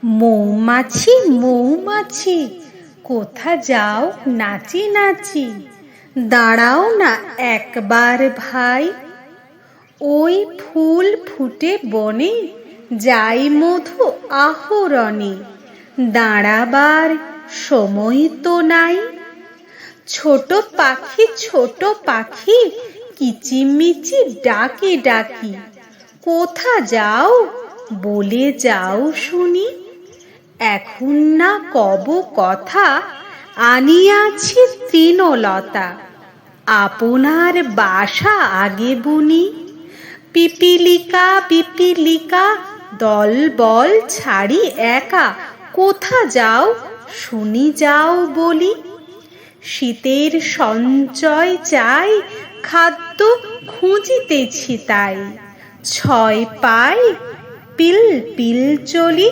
মৌমাছি মৌমাছি কোথা যাও নাচি নাচি, দাঁড়াও না একবার ভাই। ওই ফুল ফুটে বনে, যাই মধু আহরণে, দাঁড়াবার সময় তো নাই। ছোট পাখি কিচিমিচি ডাকি ডাকি, কোথা যাও বলে যাও শুনি। এখন না কব কথা, আনিয়াছি তৃণলতা, আপনার বাসা আগে বুনি। পিপীলিকা দলবল ছাড়ি একা, কোথা যাও শুনি যাও বলি। শীতের সঞ্চয় চাই, খাদ্য খুঁজিতেছি তাই, ছয় পাই পিল পিল চলি।